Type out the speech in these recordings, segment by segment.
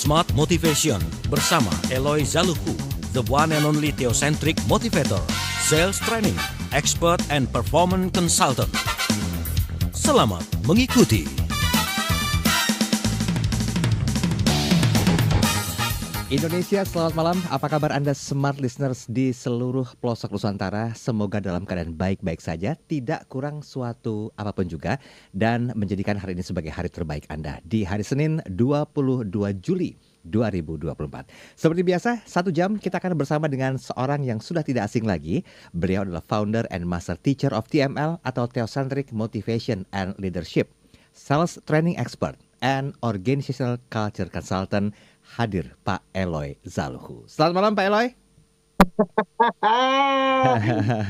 Smart Motivation bersama Eloy Zaluhu, the one and only Theocentric Motivator, Sales Training, Expert and Performance Consultant. Selamat mengikuti. Indonesia, selamat malam. Apa kabar Anda smart listeners di seluruh pelosok Nusantara? Semoga dalam keadaan baik-baik saja, tidak kurang suatu apapun juga, dan menjadikan hari ini sebagai hari terbaik Anda di hari Senin 22 Juli 2024. Seperti biasa, 1 jam kita akan bersama dengan seorang yang sudah tidak asing lagi. Beliau adalah founder and master teacher of TML atau Theocentric Motivation and Leadership, sales training expert, and organizational culture consultant. Hadir Pak Eloy Zaluhu. Selamat malam Pak Eloy.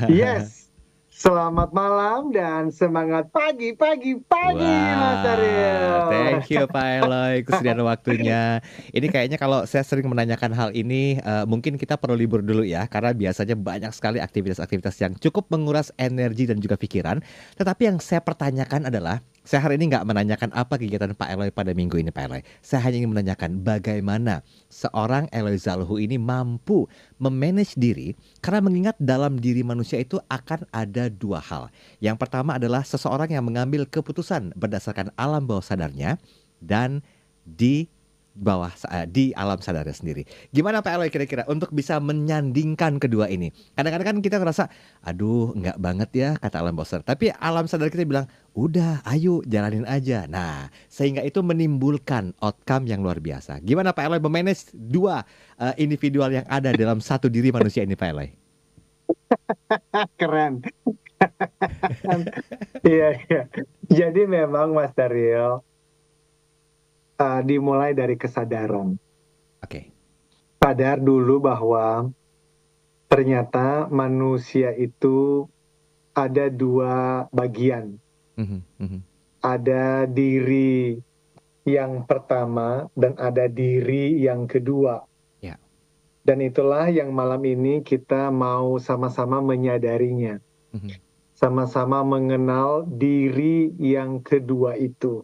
Yes, selamat malam dan semangat pagi Mas Ariel. Thank you Pak Eloy, kesediaan waktunya. Ini kayaknya kalau saya sering menanyakan hal ini, mungkin kita perlu libur dulu ya, karena biasanya banyak sekali aktivitas-aktivitas yang cukup menguras energi dan juga pikiran. Tetapi yang saya pertanyakan adalah, saya hari ini nggak menanyakan apa kegiatan Pak Eloy pada minggu ini Pak Eloy. Saya hanya ingin menanyakan bagaimana seorang Eloy Zaluhu ini mampu memanage diri, karena mengingat dalam diri manusia itu akan ada 2 hal. Yang pertama adalah seseorang yang mengambil keputusan berdasarkan alam bawah sadarnya dan di alam sadarnya sendiri. Gimana Pak Eloy kira-kira untuk bisa menyandingkan kedua ini? Kadang-kadang kan kita ngerasa, aduh enggak banget ya kata alam bawah sadar. Tapi alam sadar kita bilang, udah ayo jalanin aja. Nah, sehingga itu menimbulkan outcome yang luar biasa. Gimana Pak Eloy memanage 2 individual yang ada dalam satu diri manusia ini Pak Eloy? Keren. Iya. Jadi memang Mas Daryl, dimulai dari kesadaran. Oke. Sadar dulu bahwa ternyata manusia itu ada 2 bagian. Ada diri yang pertama dan ada diri yang kedua. Ya. Dan itulah yang malam ini kita mau sama-sama menyadarinya. Sama-sama mengenal diri yang kedua itu.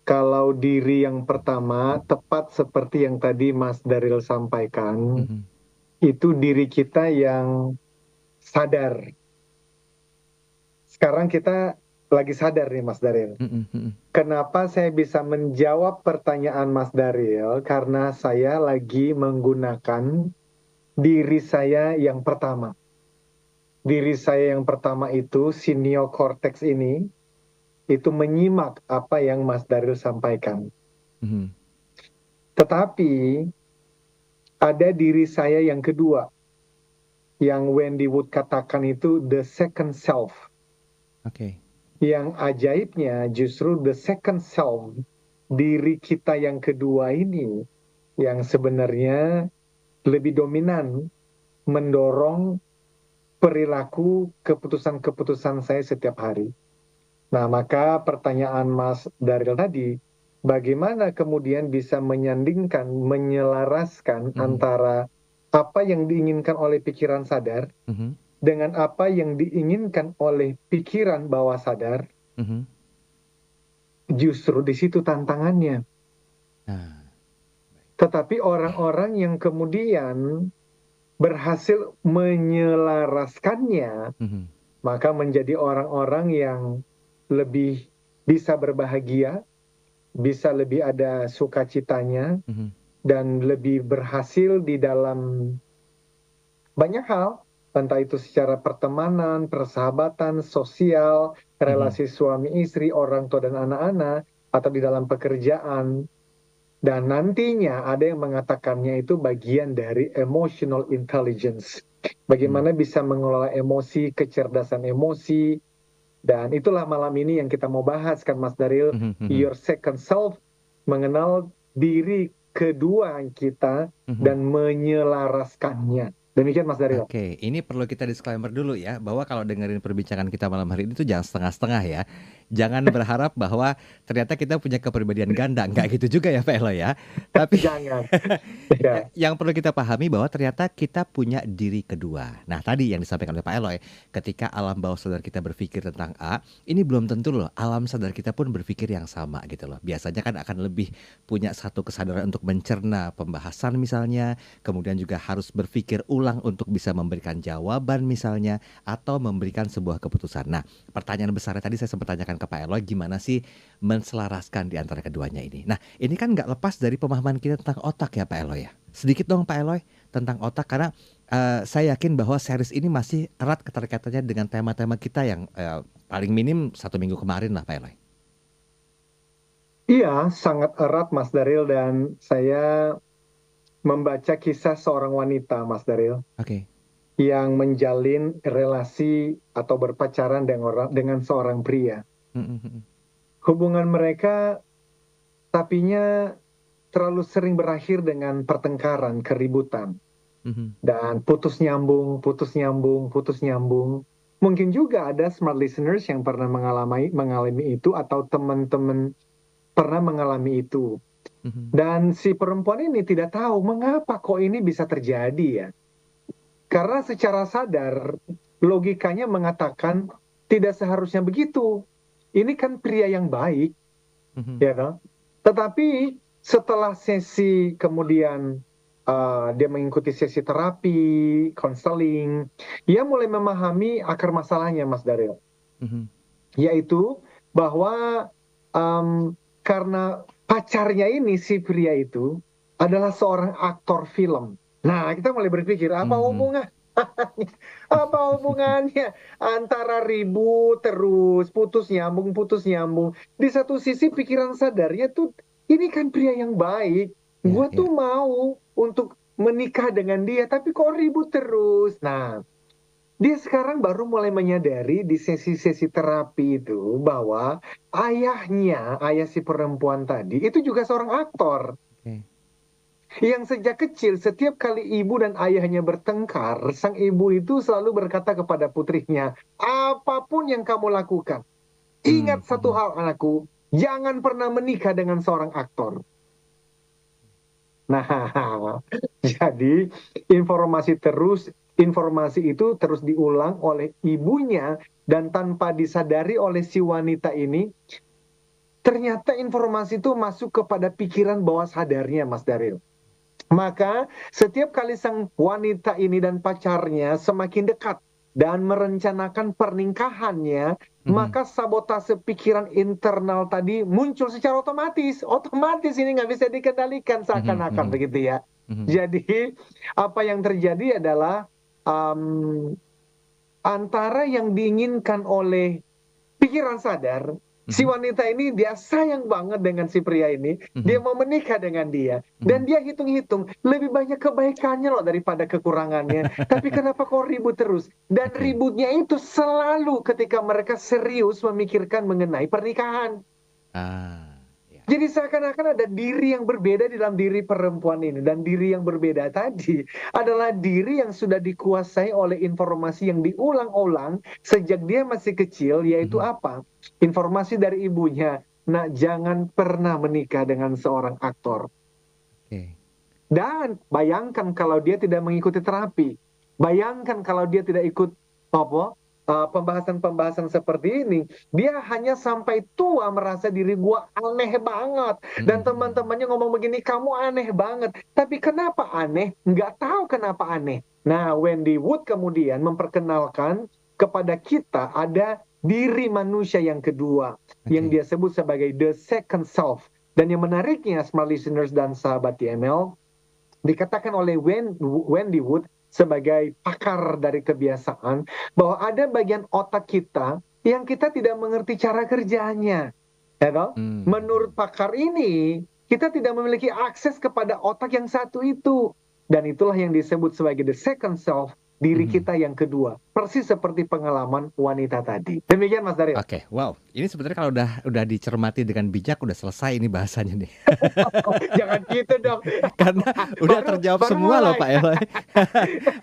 Kalau diri yang pertama, tepat seperti yang tadi Mas Daryl sampaikan, itu diri kita yang sadar. Sekarang kita lagi sadar nih Mas Daryl. Kenapa saya bisa menjawab pertanyaan Mas Daryl? Karena saya lagi menggunakan diri saya yang pertama. Diri saya yang pertama itu, senior cortex ini, itu menyimak apa yang Mas Daryl sampaikan. Tetapi ada diri saya yang kedua, yang Wendy Wood katakan itu the second self. Oke. Yang ajaibnya justru the second self, diri kita yang kedua ini, yang sebenarnya lebih dominan mendorong perilaku keputusan-keputusan saya setiap hari. Nah, maka pertanyaan Mas Daryl tadi, bagaimana kemudian bisa menyandingkan, menyelaraskan antara apa yang diinginkan oleh pikiran sadar dengan apa yang diinginkan oleh pikiran bawah sadar? Justru di situ tantangannya. Tetapi orang-orang yang kemudian berhasil menyelaraskannya, maka menjadi orang-orang yang lebih bisa berbahagia, bisa lebih ada sukacitanya, dan lebih berhasil di dalam banyak hal, entah itu secara pertemanan, persahabatan, sosial, relasi suami istri, orang tua dan anak-anak, atau di dalam pekerjaan. Dan nantinya ada yang mengatakannya itu bagian dari emotional intelligence. Bagaimana bisa mengelola emosi, kecerdasan emosi. Dan itulah malam ini yang kita mau bahas kan Mas Daryl, your second self, mengenal diri kedua kita dan menyelaraskannya Demikian Mas Daryl. Oke, ini perlu kita disclaimer dulu ya, bahwa kalau dengerin perbincangan kita malam hari ini tuh jangan setengah-setengah ya. Jangan berharap bahwa ternyata kita punya kepribadian ganda, nggak gitu juga ya Pak Eloy ya. Tapi Jangan. Ya. yang perlu kita pahami bahwa ternyata kita punya diri kedua. Nah tadi yang disampaikan oleh Pak Eloy, ketika alam bawah sadar kita berpikir tentang A, ini belum tentu loh alam sadar kita pun berpikir yang sama gitu loh. Biasanya kan akan lebih punya satu kesadaran untuk mencerna pembahasan misalnya, kemudian juga harus berpikir ulang untuk bisa memberikan jawaban misalnya, atau memberikan sebuah keputusan. Nah pertanyaan besarnya tadi saya sempat tanyakan ke Pak Eloy, gimana sih menselaraskan di antara keduanya ini. Nah ini kan nggak lepas dari pemahaman kita tentang otak ya Pak Eloy ya. Sedikit dong Pak Eloy tentang otak, karena saya yakin bahwa series ini masih erat keterkaitannya dengan tema-tema kita yang paling minim 1 minggu kemarin lah Pak Eloy. Iya, sangat erat Mas Daryl, dan saya membaca kisah seorang wanita Mas Daryl. Oke. Yang menjalin relasi atau berpacaran dengan seorang pria. Hubungan mereka tapinya terlalu sering berakhir dengan pertengkaran, keributan. Dan putus nyambung. Mungkin juga ada smart listeners yang pernah mengalami itu, atau teman-teman pernah mengalami itu. Dan si perempuan ini tidak tahu mengapa kok ini bisa terjadi ya. Karena secara sadar logikanya mengatakan tidak seharusnya begitu. Ini kan pria yang baik, ya kan? Tetapi setelah sesi kemudian dia mengikuti sesi terapi, konseling, dia mulai memahami akar masalahnya, Mas Daryl. Yaitu bahwa karena pacarnya ini, si pria itu adalah seorang aktor film. Nah, kita mulai berpikir apa hubungannya antara ribut terus, putus nyambung. Di satu sisi pikiran sadarnya tuh, ini kan pria yang baik. Gue tuh mau untuk menikah dengan dia, tapi kok ribut terus. Nah, dia sekarang baru mulai menyadari di sesi-sesi terapi itu bahwa ayah si perempuan tadi itu juga seorang aktor. Yang sejak kecil setiap kali ibu dan ayahnya bertengkar, sang ibu itu selalu berkata kepada putrinya, apapun yang kamu lakukan, ingat satu hal anakku, jangan pernah menikah dengan seorang aktor. Nah, jadi informasi itu terus diulang oleh ibunya, dan tanpa disadari oleh si wanita ini, ternyata informasi itu masuk kepada pikiran bawah sadarnya, Mas Daryl. Maka setiap kali sang wanita ini dan pacarnya semakin dekat dan merencanakan pernikahannya, maka sabotase pikiran internal tadi muncul secara otomatis. Otomatis ini nggak bisa dikendalikan seakan-akan begitu ya. Jadi apa yang terjadi adalah antara yang diinginkan oleh pikiran sadar, si wanita ini dia sayang banget dengan si pria ini, dia mau menikah dengan dia, dan dia hitung-hitung lebih banyak kebaikannya loh daripada kekurangannya. Tapi kenapa kok ribut terus? Dan ributnya itu selalu ketika mereka serius memikirkan mengenai pernikahan. Jadi seakan-akan ada diri yang berbeda di dalam diri perempuan ini, dan diri yang berbeda tadi adalah diri yang sudah dikuasai oleh informasi yang diulang-ulang sejak dia masih kecil, yaitu apa? Informasi dari ibunya, nak jangan pernah menikah dengan seorang aktor. Dan bayangkan kalau dia tidak mengikuti terapi, bayangkan kalau dia tidak ikut pembahasan-pembahasan seperti ini, dia hanya sampai tua merasa diri gua aneh banget, dan teman-temannya ngomong begini, kamu aneh banget. Tapi kenapa aneh? Nggak tahu kenapa aneh. Nah, Wendy Wood kemudian memperkenalkan kepada kita ada diri manusia yang kedua, yang dia sebut sebagai the second self. Dan yang menariknya, smart listeners dan sahabat TML, dikatakan oleh Wendy Wood sebagai pakar dari kebiasaan, bahwa ada bagian otak kita yang kita tidak mengerti cara kerjanya. Menurut pakar ini, kita tidak memiliki akses kepada otak yang satu itu. Dan itulah yang disebut sebagai the second self, diri kita yang kedua. Persis seperti pengalaman wanita tadi. Demikian Mas Daryl. Oke, wow. Ini sebenarnya kalau udah dicermati dengan bijak udah selesai ini bahasanya nih. Jangan gitu dong. Karena udah terjawab semua loh Pak Eloy.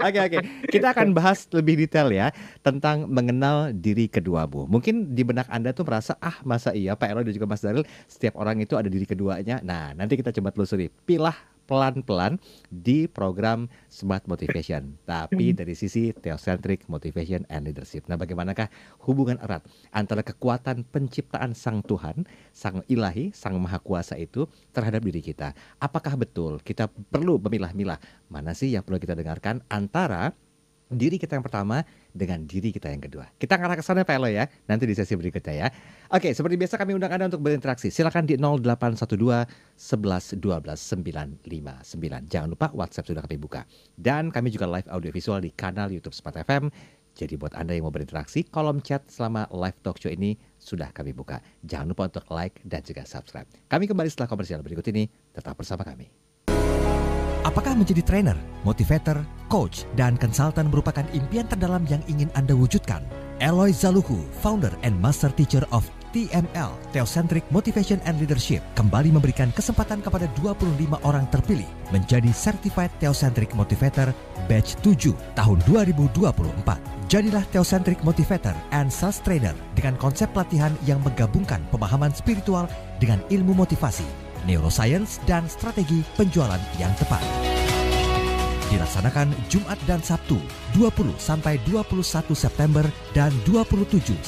Oke. Kita akan bahas lebih detail ya tentang mengenal diri kedua Bu. Mungkin di benak Anda tuh merasa, masa iya Pak Eloy dan juga Mas Daryl setiap orang itu ada diri keduanya. Nah, nanti kita coba telusuri. Pilah pelan-pelan di program Smart Motivation, tapi dari sisi Theocentric Motivation and Leadership. Nah, bagaimanakah hubungan erat antara kekuatan penciptaan Sang Tuhan, Sang Ilahi, Sang Maha Kuasa itu terhadap diri kita? Apakah betul kita perlu memilah-milah mana sih yang perlu kita dengarkan antara diri kita yang pertama dengan diri kita yang kedua? Kita ngarah ke sana Pak Eloy ya, nanti di sesi berikutnya ya. Oke, seperti biasa kami undang Anda untuk berinteraksi. Silakan di 0812 11 12 959. Jangan lupa WhatsApp sudah kami buka. Dan kami juga live audio visual di kanal YouTube Smart FM. Jadi buat Anda yang mau berinteraksi, kolom chat selama live talk show ini sudah kami buka. Jangan lupa untuk like dan juga subscribe. Kami kembali setelah komersial berikut ini. Tetap bersama kami. Apakah menjadi trainer, motivator, coach, dan konsultan merupakan impian terdalam yang ingin Anda wujudkan? Eloy Zaluku, founder and master teacher of TML, Theocentric Motivation and Leadership, kembali memberikan kesempatan kepada 25 orang terpilih menjadi Certified Theocentric Motivator Batch 7 tahun 2024. Jadilah Theocentric Motivator and Sales Trainer dengan konsep pelatihan yang menggabungkan pemahaman spiritual dengan ilmu motivasi, neuroscience, dan strategi penjualan yang tepat. Dilaksanakan Jumat dan Sabtu 20-21 September dan 27-28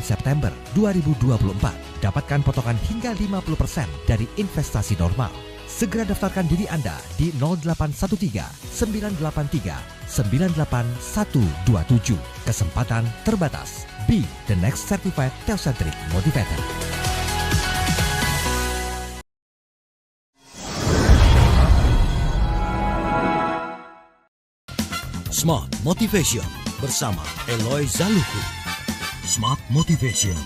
September 2024. Dapatkan potongan hingga 50% dari investasi normal. Segera daftarkan diri Anda di 0813 983 98127. Kesempatan terbatas. Be the next certified Theocentric Motivator. Smart Motivation bersama Eloy Zaluku. Smart Motivation.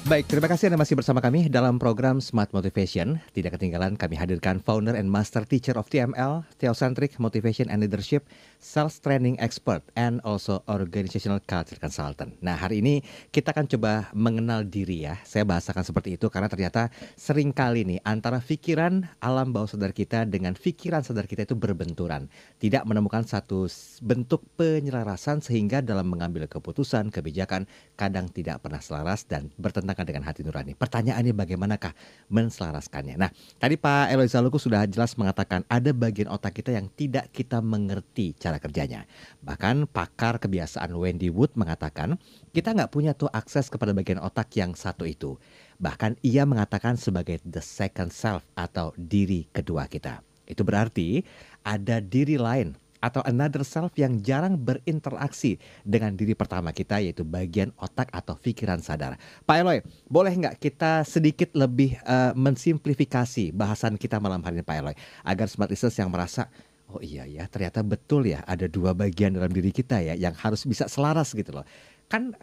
Baik, terima kasih Anda masih bersama kami dalam program Smart Motivation. Tidak ketinggalan kami hadirkan founder and master teacher of TML, Theocentric Motivation and Leadership, Sales Training Expert, and also Organizational Culture Consultant. Nah, hari ini kita akan coba mengenal diri ya. Saya bahasakan seperti itu karena ternyata sering kali nih antara pikiran alam bawah sadar kita dengan pikiran sadar kita itu berbenturan. Tidak menemukan satu bentuk penyelarasan sehingga dalam mengambil keputusan, kebijakan kadang tidak pernah selaras dan bertentangan dengan hati nurani. Pertanyaannya bagaimanakah menselaraskannya? Nah, tadi Pak Eloy Zaluku sudah jelas mengatakan ada bagian otak kita yang tidak kita mengerti cara kerjanya. Bahkan pakar kebiasaan Wendy Wood mengatakan kita nggak punya tuh akses kepada bagian otak yang satu itu. Bahkan ia mengatakan sebagai the second self atau diri kedua kita. Itu berarti ada diri lain atau another self yang jarang berinteraksi dengan diri pertama kita, yaitu bagian otak atau pikiran sadar. Pak Eloy, boleh nggak kita sedikit lebih mensimplifikasi bahasan kita malam hari ini Pak Eloy, agar smart listeners yang merasa, oh iya ya ternyata betul ya ada dua bagian dalam diri kita ya yang harus bisa selaras gitu loh. Kan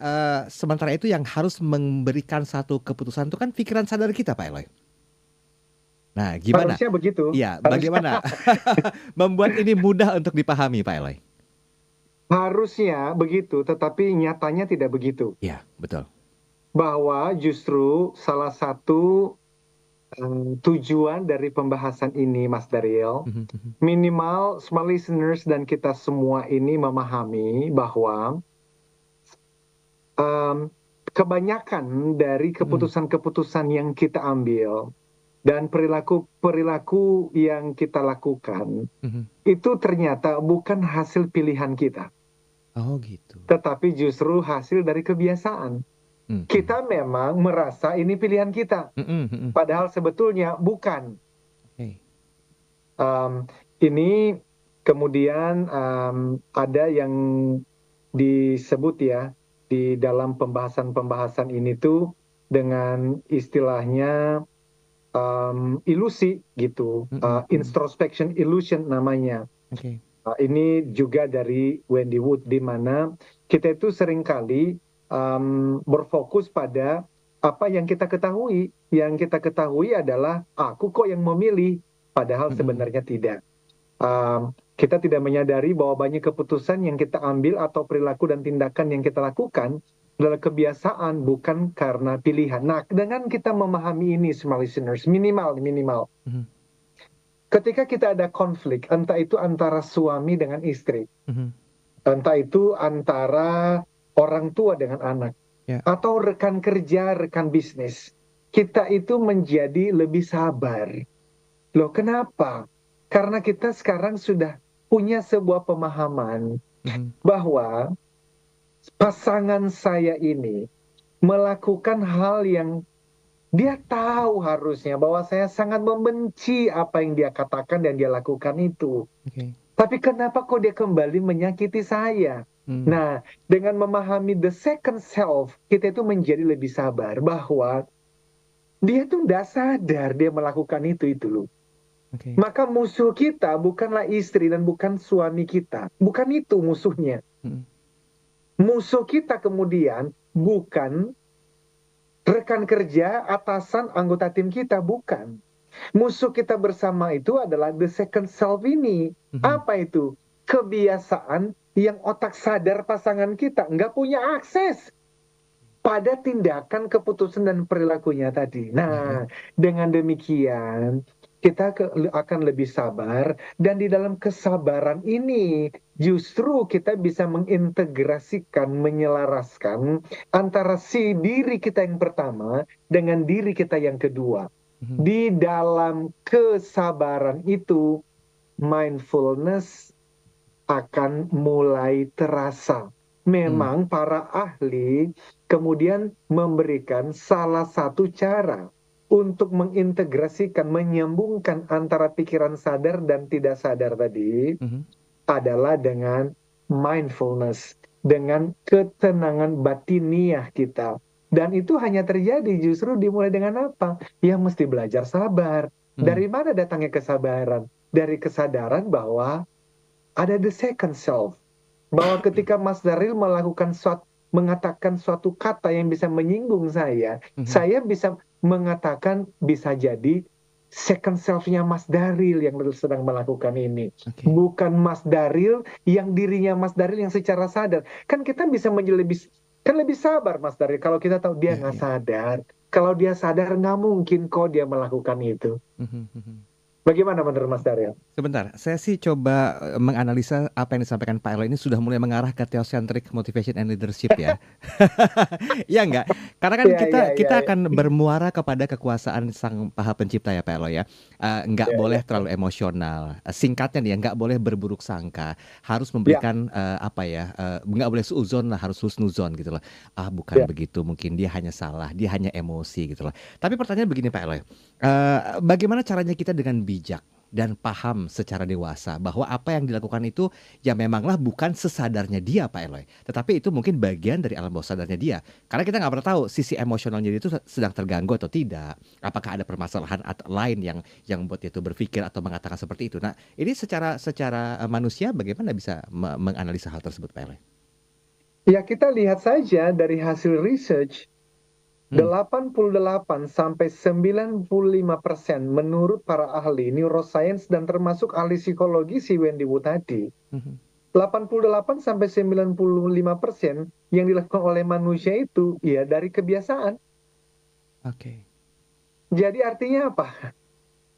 sementara itu yang harus memberikan satu keputusan itu kan pikiran sadar kita Pak Eloy. Nah, gimana? Harusnya begitu. Iya, bagaimana membuat ini mudah untuk dipahami, Pak Eloy? Harusnya begitu, tetapi nyatanya tidak begitu. Iya, betul. Bahwa justru salah satu tujuan dari pembahasan ini, Mas Daryl, minimal smart listeners dan kita semua ini memahami bahwa kebanyakan dari keputusan-keputusan yang kita ambil dan perilaku yang kita lakukan itu ternyata bukan hasil pilihan kita. Oh gitu. Tetapi justru hasil dari kebiasaan. Kita memang merasa ini pilihan kita. Padahal sebetulnya bukan. Ini kemudian ada yang disebut ya di dalam pembahasan-pembahasan ini tuh dengan istilahnya ilusi gitu, introspection illusion namanya. Ini juga dari Wendy Wood, di mana kita itu seringkali berfokus pada apa yang kita ketahui? Yang kita ketahui adalah aku kok yang memilih, padahal sebenarnya tidak. Kita tidak menyadari bahwa banyak keputusan yang kita ambil atau perilaku dan tindakan yang kita lakukan adalah kebiasaan, bukan karena pilihan. Nah, dengan kita memahami ini, small listeners, minimal. Ketika kita ada konflik, entah itu antara suami dengan istri, entah itu antara orang tua dengan anak, atau rekan kerja, rekan bisnis, kita itu menjadi lebih sabar. Loh, kenapa? Karena kita sekarang sudah punya sebuah pemahaman bahwa pasangan saya ini melakukan hal yang dia tahu harusnya bahwa saya sangat membenci apa yang dia katakan dan dia lakukan itu. Tapi kenapa kok dia kembali menyakiti saya? Nah, dengan memahami the second self, kita itu menjadi lebih sabar bahwa dia tuh tidak sadar dia melakukan itu loh. Maka musuh kita bukanlah istri dan bukan suami kita. Bukan itu musuhnya. Musuh kita kemudian bukan rekan kerja, atasan, anggota tim kita, bukan. Musuh kita bersama itu adalah the second self ini. Apa itu? Kebiasaan yang otak sadar pasangan kita nggak punya akses pada tindakan, keputusan, dan perilakunya tadi. Nah, dengan demikian kita akan lebih sabar, dan di dalam kesabaran ini justru kita bisa mengintegrasikan, menyelaraskan antara si diri kita yang pertama dengan diri kita yang kedua. Di dalam kesabaran itu, mindfulness akan mulai terasa. Memang para ahli kemudian memberikan salah satu cara untuk mengintegrasikan, menyambungkan antara pikiran sadar dan tidak sadar tadi adalah dengan mindfulness, dengan ketenangan batiniah kita. Dan itu hanya terjadi justru dimulai dengan apa? Ya mesti belajar sabar. Dari mana datangnya kesabaran? Dari kesadaran bahwa ada the second self. Bahwa ketika Mas Daril mengatakan suatu kata yang bisa menyinggung saya bisa mengatakan bisa jadi second self-nya Mas Daril yang sedang melakukan ini. Bukan Mas Daril yang dirinya Mas Daril yang secara sadar. Kan kita bisa menjadi lebih sabar Mas Daril kalau kita tahu dia nggak sadar. Kalau dia sadar nggak mungkin kok dia melakukan itu. Bagaimana menurut Mas Daril? Sebentar, saya sih coba menganalisa apa yang disampaikan Pak Eloy ini sudah mulai mengarah ke theocentric motivation and leadership ya. Iya enggak? Karena kan kita akan bermuara kepada kekuasaan Sang Maha Pencipta ya Pak Eloy ya. Enggak boleh terlalu emosional. Singkatnya nih ya, enggak boleh berburuk sangka. Harus memberikan enggak boleh suuzon lah, harus husnuzon gitu loh. Bukan begitu, mungkin dia hanya salah, dia hanya emosi gitu loh. Tapi pertanyaan begini Pak Eloy. Bagaimana caranya kita dengan bijak dan paham secara dewasa bahwa apa yang dilakukan itu ya memanglah bukan sesadarnya dia Pak Eloy, tetapi itu mungkin bagian dari alam bawah sadarnya dia, karena kita nggak pernah tahu sisi emosionalnya dia itu sedang terganggu atau tidak, apakah ada permasalahan lain yang membuat dia itu berpikir atau mengatakan seperti itu. Nah ini secara manusia bagaimana bisa menganalisa hal tersebut Pak Eloy? Ya kita lihat saja dari hasil research 88 sampai 95% menurut para ahli neuroscience dan termasuk ahli psikologi si Wendy Wu tadi. 88 sampai 95% yang dilakukan oleh manusia itu ya dari kebiasaan. Jadi artinya apa?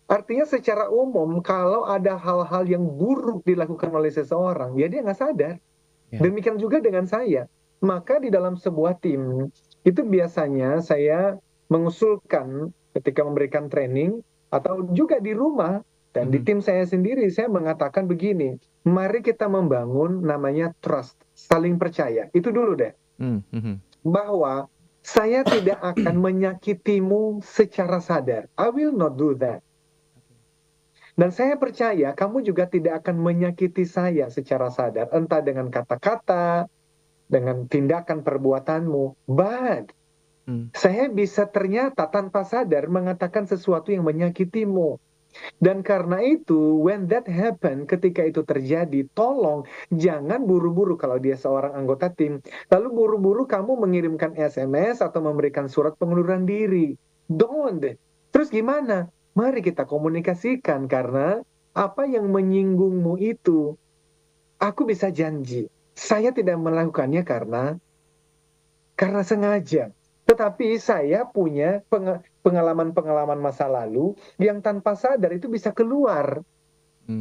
Artinya secara umum kalau ada hal-hal yang buruk dilakukan oleh seseorang, ya dia nggak sadar. Demikian juga dengan saya. Maka di dalam sebuah tim itu biasanya saya mengusulkan ketika memberikan training atau juga di rumah dan di tim saya sendiri saya mengatakan begini, mari kita membangun namanya trust, saling percaya. Itu dulu deh. Bahwa saya tidak akan menyakitimu secara sadar. I will not do that. Dan saya percaya kamu juga tidak akan menyakiti saya secara sadar, entah dengan kata-kata, dengan tindakan perbuatanmu. But saya bisa ternyata tanpa sadar mengatakan sesuatu yang menyakitimu. Dan karena itu, when that happen, ketika itu terjadi, tolong jangan buru-buru kalau dia seorang anggota tim, lalu buru-buru kamu mengirimkan SMS atau memberikan surat pengunduran diri. Don't. Terus gimana? Mari kita komunikasikan, karena apa yang menyinggungmu itu, aku bisa janji, saya tidak melakukannya karena sengaja. Tetapi saya punya pengalaman-pengalaman masa lalu yang tanpa sadar itu bisa keluar.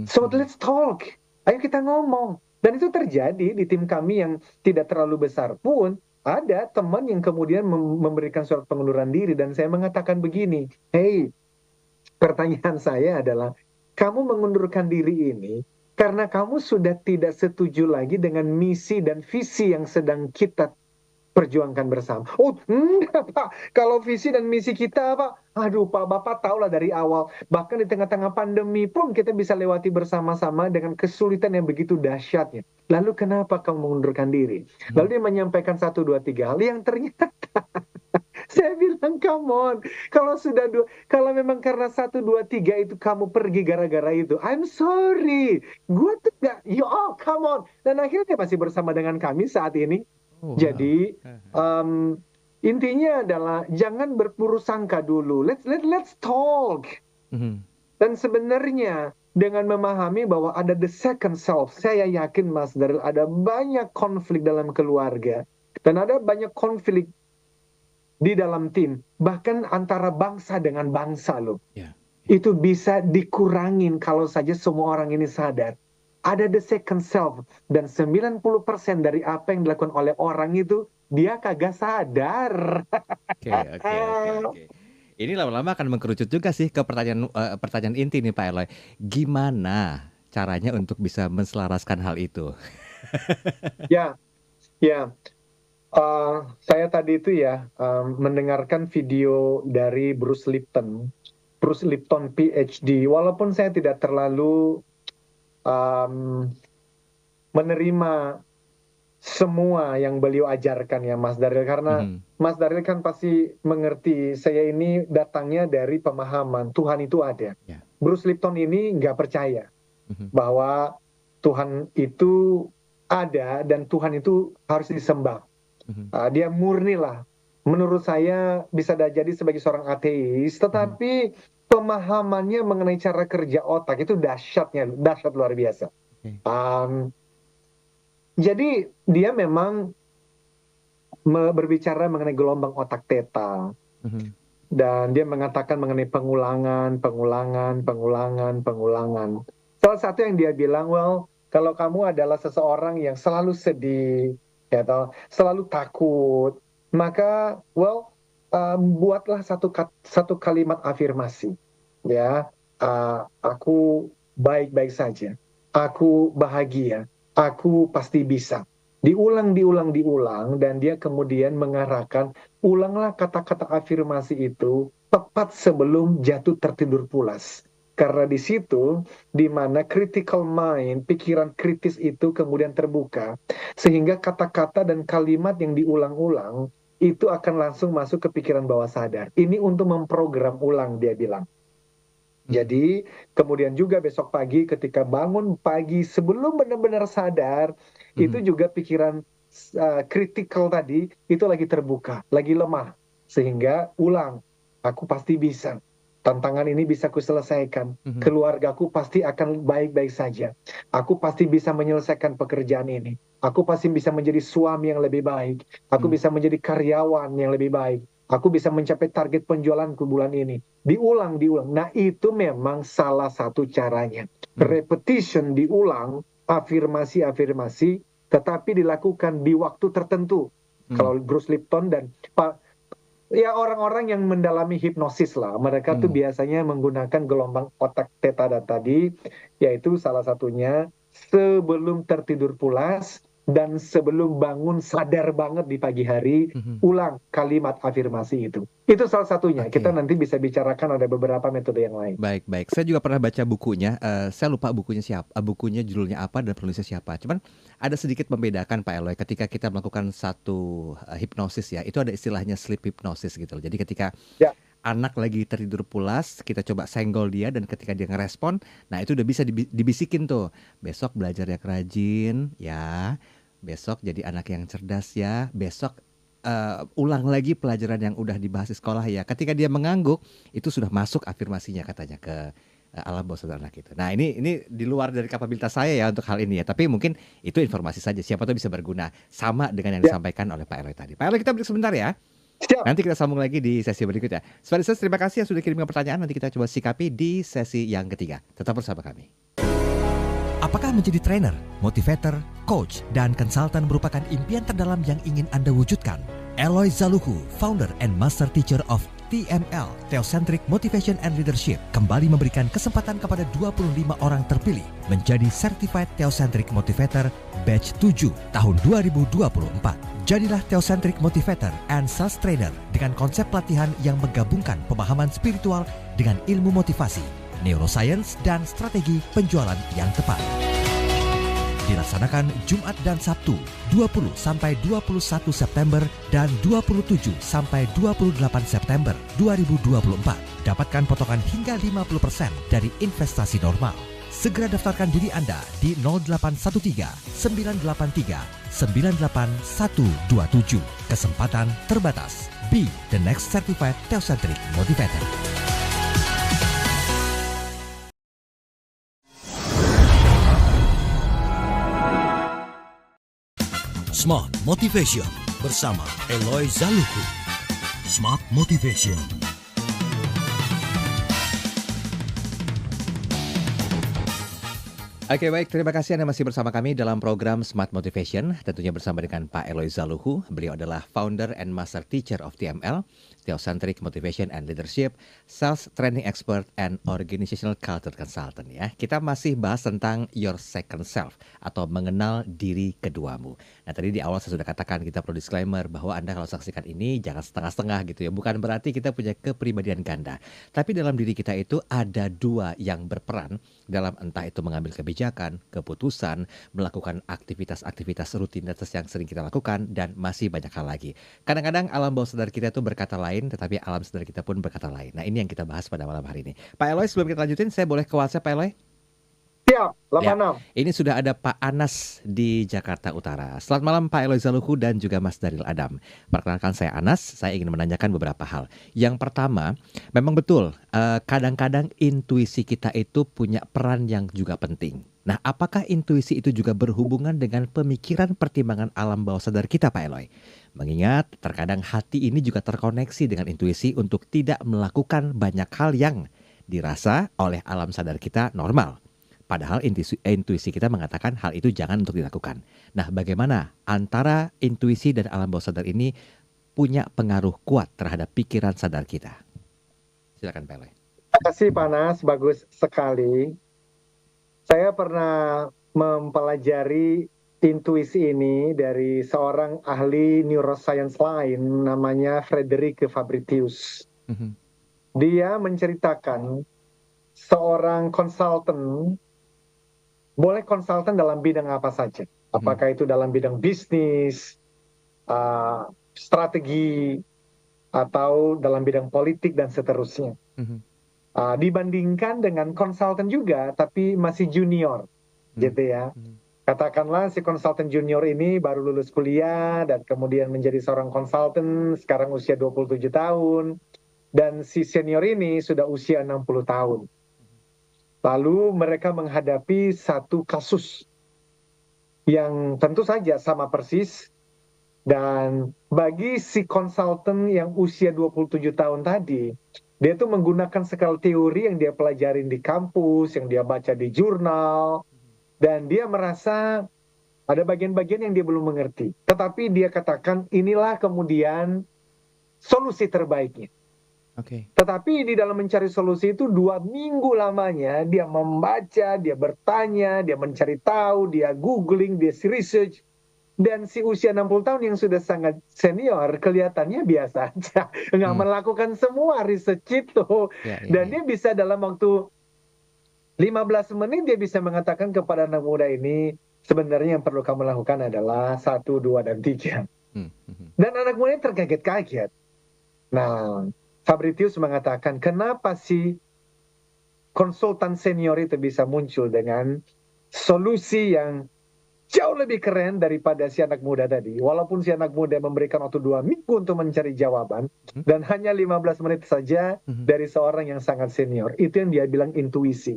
So let's talk. Ayo kita ngomong. Dan itu terjadi di tim kami yang tidak terlalu besar pun. Ada teman yang kemudian memberikan surat pengunduran diri. Dan saya mengatakan begini, hey, pertanyaan saya adalah, kamu mengundurkan diri ini karena kamu sudah tidak setuju lagi dengan misi dan visi yang sedang kita perjuangkan bersama. Oh, enggak Pak, kalau visi dan misi kita Pak, aduh Pak, Bapak tahulah dari awal, bahkan di tengah-tengah pandemi pun kita bisa lewati bersama-sama dengan kesulitan yang begitu dahsyatnya. Lalu kenapa kamu mengundurkan diri? Lalu dia menyampaikan 1, 2, 3 hal yang ternyata saya bilang, come on, kalau memang karena 1, 2, 3 itu kamu pergi gara-gara itu, I'm sorry, gue tuh gak, come on. Dan akhirnya dia masih bersama dengan kami saat ini. Jadi intinya adalah jangan berburuk sangka dulu. Let's talk. Dan sebenarnya dengan memahami bahwa ada the second self, saya yakin Mas Daryl, ada banyak konflik dalam keluarga dan ada banyak konflik di dalam tim, bahkan antara bangsa dengan bangsa loh. Itu bisa dikurangin kalau saja semua orang ini sadar. Ada the second self, dan 90% dari apa yang dilakukan oleh orang itu dia kagak sadar. Oke. Ini lama-lama akan mengkerucut juga sih ke pertanyaan inti nih Pak Eloy. Gimana caranya untuk bisa menselaraskan hal itu? Ya. Saya tadi itu mendengarkan video dari Bruce Lipton PhD. Walaupun saya tidak terlalu menerima semua yang beliau ajarkan ya Mas Daryl, karena Mas Daryl kan pasti mengerti saya ini datangnya dari pemahaman Tuhan itu ada. Bruce Lipton ini nggak percaya bahwa Tuhan itu ada dan Tuhan itu harus disembah. Dia murni lah. Menurut saya bisa jadi sebagai seorang ateis, tetapi pemahamannya mengenai cara kerja otak itu dahsyat luar biasa. Jadi dia memang berbicara mengenai gelombang otak theta, dan dia mengatakan mengenai pengulangan. Salah satu yang dia bilang, kalau kamu adalah seseorang yang selalu sedih, selalu takut, maka buatlah satu kalimat afirmasi, aku baik-baik saja, aku bahagia, aku pasti bisa. Diulang, dan dia kemudian mengarahkan, ulanglah kata-kata afirmasi itu tepat sebelum jatuh tertidur pulas. Karena di situ, di mana critical mind, pikiran kritis itu kemudian terbuka, sehingga kata-kata dan kalimat yang diulang-ulang itu akan langsung masuk ke pikiran bawah sadar. Ini untuk memprogram ulang, dia bilang. Jadi kemudian juga besok pagi ketika bangun pagi sebelum benar-benar sadar, itu juga pikiran kritikal tadi itu lagi terbuka, lagi lemah. Sehingga ulang, aku pasti bisa. Tantangan ini bisa kuselesaikan. Keluargaku pasti akan baik-baik saja. Aku pasti bisa menyelesaikan pekerjaan ini. Aku pasti bisa menjadi suami yang lebih baik. Aku bisa menjadi karyawan yang lebih baik. Aku bisa mencapai target penjualanku bulan ini. Diulang. Nah, itu memang salah satu caranya. Repetition, diulang, afirmasi, tetapi dilakukan di waktu tertentu. Kalau Bruce Lipton dan orang-orang yang mendalami hipnosis lah, mereka tuh biasanya menggunakan gelombang otak theta tadi, yaitu salah satunya sebelum tertidur pulas dan sebelum bangun sadar banget di pagi hari, ulang kalimat afirmasi itu. Itu salah satunya. Kita nanti bisa bicarakan ada beberapa metode yang lain. Baik. Saya juga pernah baca bukunya. Saya lupa bukunya siapa, bukunya judulnya apa dan penulisnya siapa. Cuman ada sedikit membedakan Pak Eloy ketika kita melakukan satu hipnosis ya. Itu ada istilahnya sleep hypnosis gitu. Jadi ketika anak lagi tertidur pulas, kita coba senggol dia dan ketika dia ngerespon, nah itu udah bisa dibisikin tuh. Besok belajar yang rajin ya. Besok jadi anak yang cerdas ya. Besok ulang lagi pelajaran yang udah dibahas di sekolah ya. Ketika dia mengangguk, itu sudah masuk afirmasinya katanya ke alam bawah sadar anak itu. Nah ini di luar dari kapabilitas saya ya untuk hal ini ya. Tapi mungkin itu informasi saja. Siapa tahu bisa berguna. Sama dengan yang disampaikan oleh Pak Eloy tadi. Pak Eloy, kita break sebentar ya. Siap. Nanti kita sambung lagi di sesi berikutnya. Sobat terima kasih yang sudah kirimkan pertanyaan. Nanti kita coba sikapi di sesi yang ketiga. Tetap bersama kami. Apakah menjadi trainer, motivator, coach, dan konsultan merupakan impian terdalam yang ingin Anda wujudkan? Eloy Zaluhu, founder and master teacher of TML, Theocentric Motivation and Leadership, kembali memberikan kesempatan kepada 25 orang terpilih menjadi Certified Theocentric Motivator Batch 7 tahun 2024. Jadilah Theocentric Motivator and Sales Trainer dengan konsep pelatihan yang menggabungkan pemahaman spiritual dengan ilmu motivasi, neuroscience, dan strategi penjualan yang tepat. Dilaksanakan Jumat dan Sabtu 20 sampai 21 September dan 27 sampai 28 September 2024. Dapatkan potongan hingga 50% dari investasi normal. Segera daftarkan diri Anda di 0813 983 98127. Kesempatan terbatas. Be the next certified Theocentric Motivator. Smart Motivation bersama Eloy Zaluhu. Smart Motivation. Oke baik, terima kasih Anda masih bersama kami dalam program Smart Motivation. Tentunya bersama dengan Pak Eloy Zaluhu. Beliau adalah founder and master teacher of TML, Theocentric Motivation and Leadership, Sales Training Expert, and Organizational Culture Consultant ya. Kita masih bahas tentang your second self atau mengenal diri keduamu. Nah tadi di awal saya sudah katakan kita perlu disclaimer bahwa Anda kalau saksikan ini jangan setengah-setengah gitu ya. Bukan berarti kita punya kepribadian ganda. Tapi dalam diri kita itu ada dua yang berperan dalam entah itu mengambil kebijakan, keputusan, melakukan aktivitas-aktivitas rutinitas yang sering kita lakukan, dan masih banyak hal lagi. Kadang-kadang alam bawah sadar kita itu berkata lain, tetapi alam sadar kita pun berkata lain. Nah ini yang kita bahas pada malam hari ini. Pak Eloy, sebelum kita lanjutin, saya boleh ke WhatsApp Pak Eloy? Siap, 86. Ya, ini sudah ada Pak Anas di Jakarta Utara. Selamat malam Pak Eloy Zaluhu dan juga Mas Daril Adam. Perkenalkan saya Anas, saya ingin menanyakan beberapa hal. Yang pertama, memang betul kadang-kadang intuisi kita itu punya peran yang juga penting. Nah, apakah intuisi itu juga berhubungan dengan pemikiran pertimbangan alam bawah sadar kita Pak Eloy? Mengingat terkadang hati ini juga terkoneksi dengan intuisi untuk tidak melakukan banyak hal yang dirasa oleh alam sadar kita normal. Padahal intuisi kita mengatakan hal itu jangan untuk dilakukan. Nah, bagaimana antara intuisi dan alam bawah sadar ini punya pengaruh kuat terhadap pikiran sadar kita? Silakan Pak Eloy. Terima kasih Panas, bagus sekali. Saya pernah mempelajari intuisi ini dari seorang ahli neuroscience lain namanya Frederick Fabritius. Dia menceritakan seorang konsultan, boleh konsultan dalam bidang apa saja. Apakah itu dalam bidang bisnis, strategi, atau dalam bidang politik dan seterusnya. Dibandingkan dengan konsultan juga, tapi masih junior, gitu ya. Katakanlah si konsultan junior ini baru lulus kuliah dan kemudian menjadi seorang konsultan, sekarang usia 27 tahun, dan si senior ini sudah usia 60 tahun. Lalu mereka menghadapi satu kasus yang tentu saja sama persis, dan bagi si konsultan yang usia 27 tahun tadi, dia tuh menggunakan segala teori yang dia pelajarin di kampus, yang dia baca di jurnal, dan dia merasa ada bagian-bagian yang dia belum mengerti. Tetapi dia katakan inilah kemudian solusi terbaiknya. Tetapi di dalam mencari solusi itu 2 minggu lamanya dia membaca, dia bertanya, dia mencari tahu, dia googling, dia research. Dan si usia 60 tahun yang sudah sangat senior kelihatannya biasa aja. Nggak melakukan semua research itu. Dan dia bisa dalam waktu 15 menit dia bisa mengatakan kepada anak muda ini, sebenarnya yang perlu kamu lakukan adalah 1, 2, dan 3. Dan anak muda terkaget-kaget. Nah, Fabritius mengatakan, kenapa sih konsultan senior itu bisa muncul dengan solusi yang jauh lebih keren daripada si anak muda tadi. Walaupun si anak muda memberikan waktu 2 minggu untuk mencari jawaban, dan hanya 15 menit saja dari seorang yang sangat senior. Itu yang dia bilang intuisi.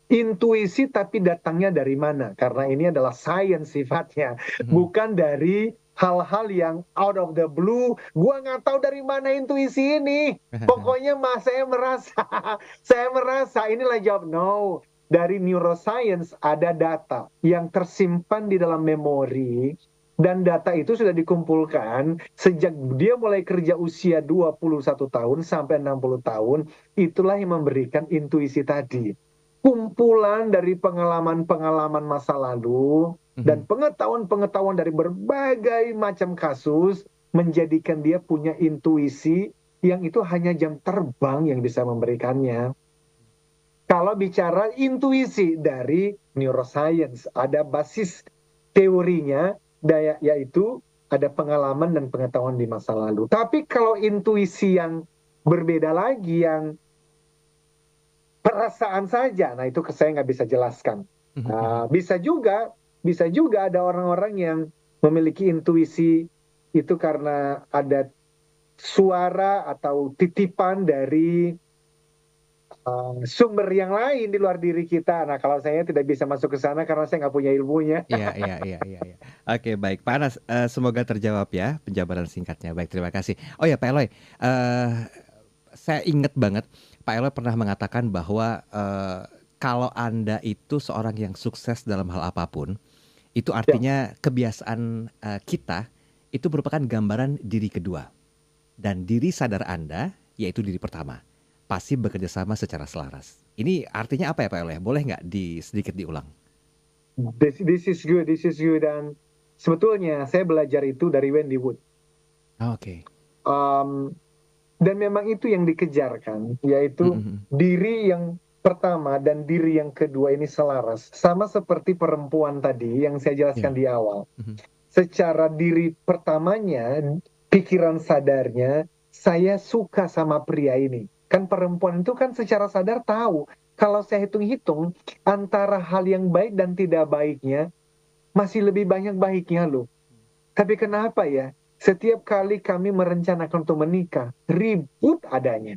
Intuisi tapi datangnya dari mana? Karena ini adalah science sifatnya. Bukan dari hal-hal yang out of the blue. Gua nggak tahu dari mana intuisi ini. Pokoknya saya merasa inilah jawab. No. Dari neuroscience ada data yang tersimpan di dalam memori, dan data itu sudah dikumpulkan sejak dia mulai kerja usia 21 tahun sampai 60 tahun. Itulah yang memberikan intuisi tadi. Kumpulan dari pengalaman-pengalaman masa lalu dan pengetahuan-pengetahuan dari berbagai macam kasus menjadikan dia punya intuisi yang itu hanya jam terbang yang bisa memberikannya. Kalau bicara intuisi dari neuroscience, ada basis teorinya, yaitu ada pengalaman dan pengetahuan di masa lalu. Tapi kalau intuisi yang berbeda lagi, yang perasaan saja, nah itu saya nggak bisa jelaskan. Bisa juga ada orang-orang yang memiliki intuisi itu karena ada suara atau titipan dari sumber yang lain di luar diri kita. Nah, kalau saya tidak bisa masuk ke sana karena saya nggak punya ilmunya. Iya. Oke, baik. Pak Anas, semoga terjawab ya penjabaran singkatnya. Baik, terima kasih. Oh ya, Pak Eloy, saya ingat banget Pak Eloy pernah mengatakan bahwa kalau Anda itu seorang yang sukses dalam hal apapun, itu artinya kebiasaan kita itu merupakan gambaran diri kedua. Dan diri sadar Anda, yaitu diri pertama, pasti bekerja sama secara selaras. Ini artinya apa ya Pak Eloy? Boleh nggak sedikit diulang? This is good. Dan sebetulnya saya belajar itu dari Wendy Wood. Oke. Dan memang itu yang dikejarkan, yaitu diri yang pertama dan diri yang kedua ini selaras. Sama seperti perempuan tadi yang saya jelaskan di awal. Secara diri pertamanya, pikiran sadarnya, saya suka sama pria ini. Kan perempuan itu kan secara sadar tahu, kalau saya hitung-hitung, antara hal yang baik dan tidak baiknya, masih lebih banyak baiknya loh. Tapi kenapa ya? Setiap kali kami merencanakan untuk menikah, ribut adanya.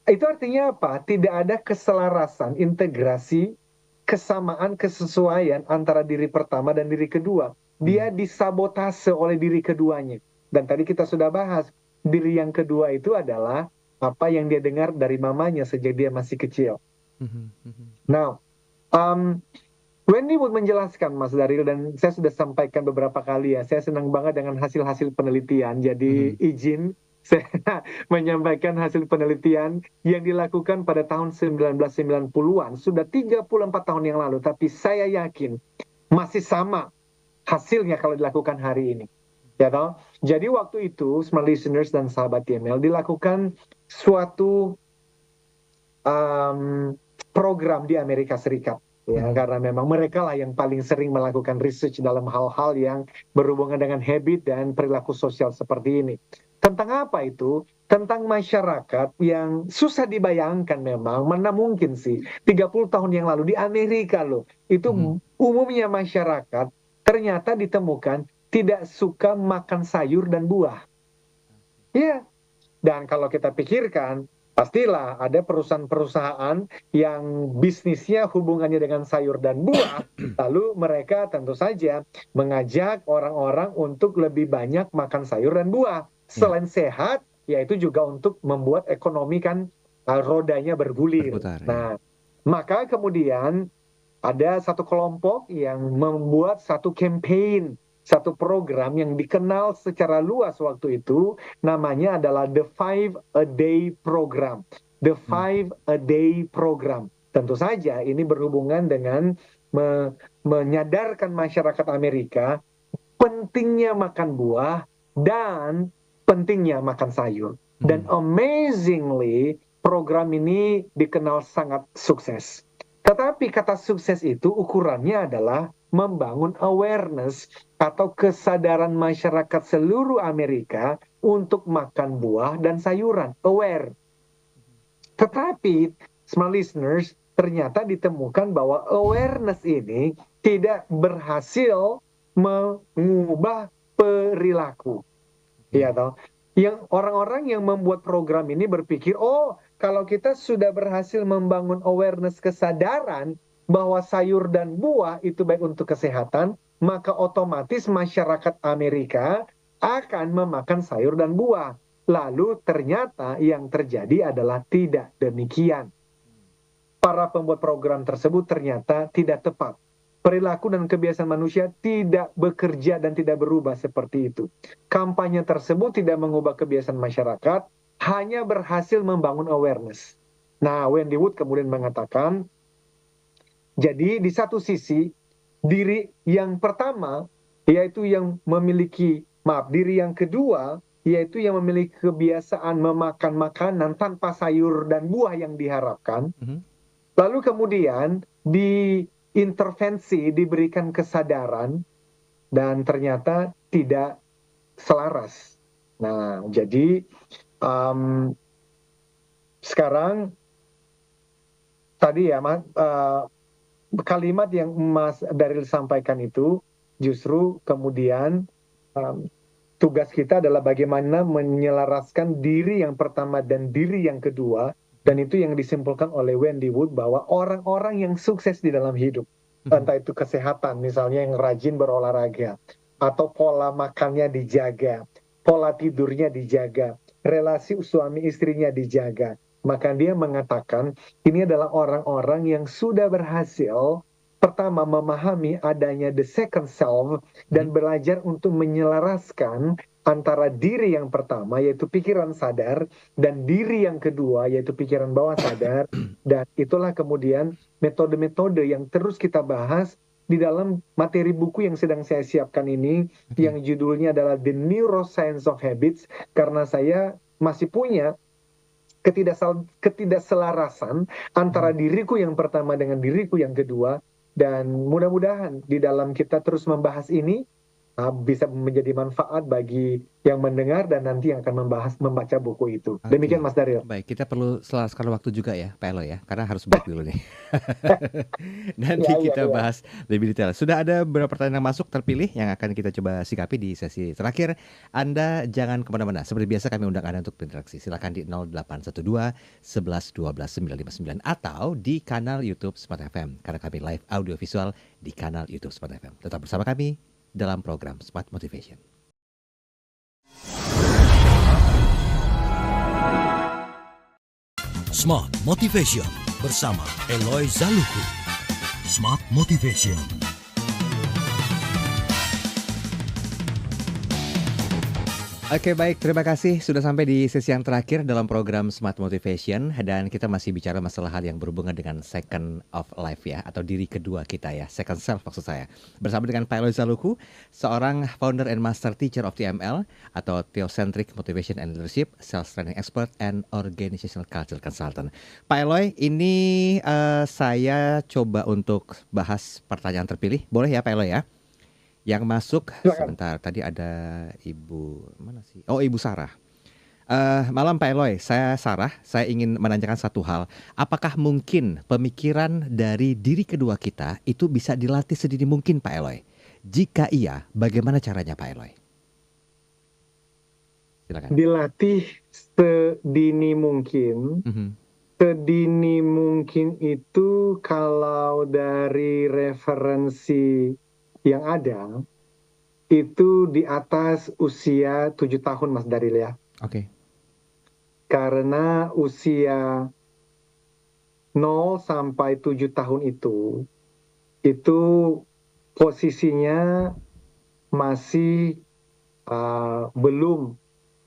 Itu artinya apa? Tidak ada keselarasan, integrasi, kesamaan, kesesuaian antara diri pertama dan diri kedua. Dia disabotase oleh diri keduanya. Dan tadi kita sudah bahas, diri yang kedua itu adalah apa yang dia dengar dari mamanya sejak dia masih kecil. Now, Wendy Wood menjelaskan, Mas Daryl, dan saya sudah sampaikan beberapa kali ya, saya senang banget dengan hasil-hasil penelitian, jadi izin saya menyampaikan hasil penelitian yang dilakukan pada tahun 1990-an, sudah 34 tahun yang lalu, tapi saya yakin masih sama hasilnya kalau dilakukan hari ini. Ya toh? Jadi waktu itu, smart listeners dan sahabat TML, dilakukan suatu program di Amerika Serikat. Ya, karena memang mereka lah yang paling sering melakukan research dalam hal-hal yang berhubungan dengan habit dan perilaku sosial seperti ini. Tentang apa itu? Tentang masyarakat yang susah dibayangkan memang, mana mungkin sih 30 tahun yang lalu di Amerika loh, itu umumnya masyarakat ternyata ditemukan tidak suka makan sayur dan buah. Ya, dan kalau kita pikirkan, pastilah ada perusahaan-perusahaan yang bisnisnya hubungannya dengan sayur dan buah, lalu mereka tentu saja mengajak orang-orang untuk lebih banyak makan sayur dan buah. Selain sehat, yaitu juga untuk membuat ekonomi kan rodanya bergulir. Nah, maka kemudian ada satu kelompok yang membuat satu campaign, satu program yang dikenal secara luas waktu itu, namanya adalah The 5-A-Day Program. The 5-A-Day Program. Tentu saja ini berhubungan dengan menyadarkan masyarakat Amerika pentingnya makan buah dan pentingnya makan sayur. Dan amazingly, program ini dikenal sangat sukses. Tetapi kata sukses itu ukurannya adalah membangun awareness atau kesadaran masyarakat seluruh Amerika untuk makan buah dan sayuran, aware. Tetapi, smart listeners, ternyata ditemukan bahwa awareness ini tidak berhasil mengubah perilaku. Ya toh? Yang orang-orang yang membuat program ini berpikir, oh, kalau kita sudah berhasil membangun awareness kesadaran bahwa sayur dan buah itu baik untuk kesehatan, maka otomatis masyarakat Amerika akan memakan sayur dan buah. Lalu ternyata yang terjadi adalah tidak demikian. Para pembuat program tersebut ternyata tidak tepat. Perilaku dan kebiasaan manusia tidak bekerja dan tidak berubah seperti itu. Kampanye tersebut tidak mengubah kebiasaan masyarakat, hanya berhasil membangun awareness. Nah, Wendy Wood kemudian mengatakan, jadi di satu sisi, diri yang pertama, yaitu yang memiliki, diri yang kedua, yaitu yang memiliki kebiasaan memakan makanan tanpa sayur dan buah yang diharapkan. Lalu kemudian diintervensi, diberikan kesadaran, dan ternyata tidak selaras. Nah, jadi sekarang tadi ya, kalimat yang Mas Daryl sampaikan itu justru kemudian tugas kita adalah bagaimana menyelaraskan diri yang pertama dan diri yang kedua, dan itu yang disimpulkan oleh Wendy Wood bahwa orang-orang yang sukses di dalam hidup, entah itu kesehatan misalnya yang rajin berolahraga, atau pola makannya dijaga, pola tidurnya dijaga, relasi suami istrinya dijaga, maka dia mengatakan ini adalah orang-orang yang sudah berhasil pertama memahami adanya the second self dan belajar untuk menyelaraskan antara diri yang pertama yaitu pikiran sadar dan diri yang kedua yaitu pikiran bawah sadar, dan itulah kemudian metode-metode yang terus kita bahas di dalam materi buku yang sedang saya siapkan ini, yang judulnya adalah The Neuroscience of Habits, karena saya masih punya ketidakselarasan antara diriku yang pertama dengan diriku yang kedua, dan mudah-mudahan di dalam kita terus membahas ini bisa menjadi manfaat bagi yang mendengar dan nanti yang akan membaca buku itu. Demikian Mas Daryl. Baik, kita perlu selaraskan waktu juga ya Pak Elo ya, karena harus break dulu nih. Nanti kita bahas lebih detail. Sudah ada beberapa pertanyaan yang masuk terpilih yang akan kita coba sikapi di sesi terakhir. Anda jangan kemana-mana. Seperti biasa kami undang Anda untuk berinteraksi. Silakan di 0812 11 12 959 atau di kanal YouTube Smart FM, karena kami live audio visual di kanal YouTube Smart FM. Tetap bersama kami dalam program Smart Motivation. Smart Motivation bersama Eloy Zaluku. Smart Motivation. Oke, baik, terima kasih sudah sampai di sesi yang terakhir dalam program Smart Motivation, dan kita masih bicara masalah hal yang berhubungan dengan second of life ya, atau diri kedua kita ya, second self maksud saya. Bersama dengan Pak Eloy Zaluku, seorang founder and master teacher of TML atau Theocentric Motivation and Leadership, Sales Training Expert and Organizational Culture Consultant. Pak Eloy, ini saya coba untuk bahas pertanyaan terpilih, boleh ya Pak Eloy ya? Yang masuk sebentar, tadi ada Ibu, mana sih? Oh, Ibu Sarah. Malam Pak Eloy, saya Sarah, saya ingin menanyakan satu hal. Apakah mungkin pemikiran dari diri kedua kita itu bisa dilatih sedini mungkin Pak Eloy? Jika iya, bagaimana caranya Pak Eloy? Silakan. Dilatih sedini mungkin. Sedini mungkin itu kalau dari referensi yang ada itu di atas usia 7 tahun Mas Daryl ya. Oke. Karena usia 0 sampai 7 tahun itu posisinya masih belum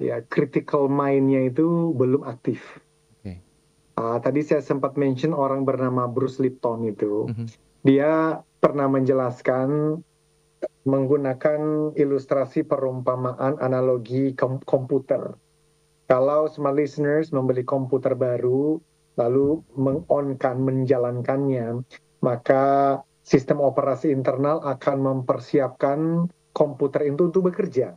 ya, critical mind-nya itu belum aktif. Okay. Tadi saya sempat mention orang bernama Bruce Lipton itu. Dia pernah menjelaskan menggunakan ilustrasi perumpamaan analogi komputer. Kalau smart listeners membeli komputer baru, lalu menjalankannya, maka sistem operasi internal akan mempersiapkan komputer itu untuk bekerja.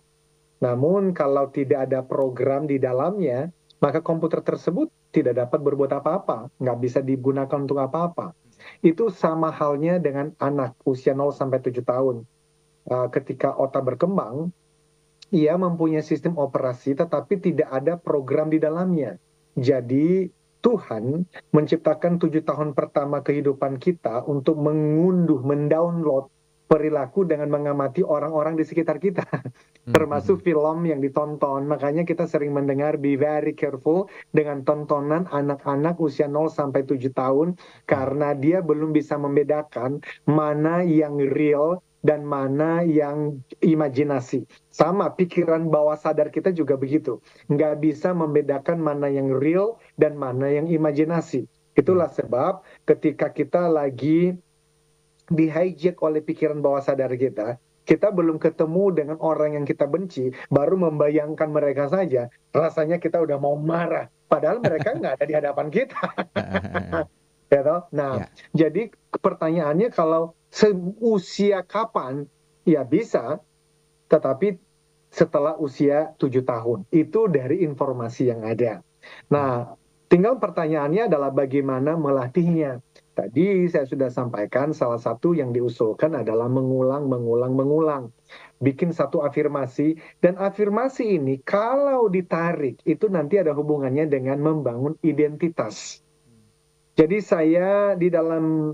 Namun kalau tidak ada program di dalamnya, maka komputer tersebut tidak dapat berbuat apa-apa, nggak bisa digunakan untuk apa-apa. Itu sama halnya dengan anak usia 0 sampai 7 tahun. Ketika otak berkembang, ia mempunyai sistem operasi tetapi tidak ada program di dalamnya. Jadi Tuhan menciptakan 7 tahun pertama kehidupan kita untuk mengunduh, mendownload perilaku dengan mengamati orang-orang di sekitar kita. Termasuk film yang ditonton. Makanya kita sering mendengar be very careful dengan tontonan anak-anak usia 0 sampai 7 tahun karena dia belum bisa membedakan mana yang real dan mana yang imajinasi. Sama, pikiran bawah sadar kita juga begitu. Nggak bisa membedakan mana yang real dan mana yang imajinasi. Itulah sebab ketika kita lagi di-hijack oleh pikiran bawah sadar kita, kita belum ketemu dengan orang yang kita benci, baru membayangkan mereka saja, rasanya kita udah mau marah. Padahal mereka nggak ada di hadapan kita. Nah, jadi pertanyaannya kalau seusia kapan? Ya bisa, tetapi setelah usia 7 tahun. Itu dari informasi yang ada. Nah, tinggal pertanyaannya adalah bagaimana melatihnya. Tadi saya sudah sampaikan salah satu yang diusulkan adalah mengulang. Bikin satu afirmasi, dan afirmasi ini kalau ditarik, itu nanti ada hubungannya dengan membangun identitas. Jadi saya di dalam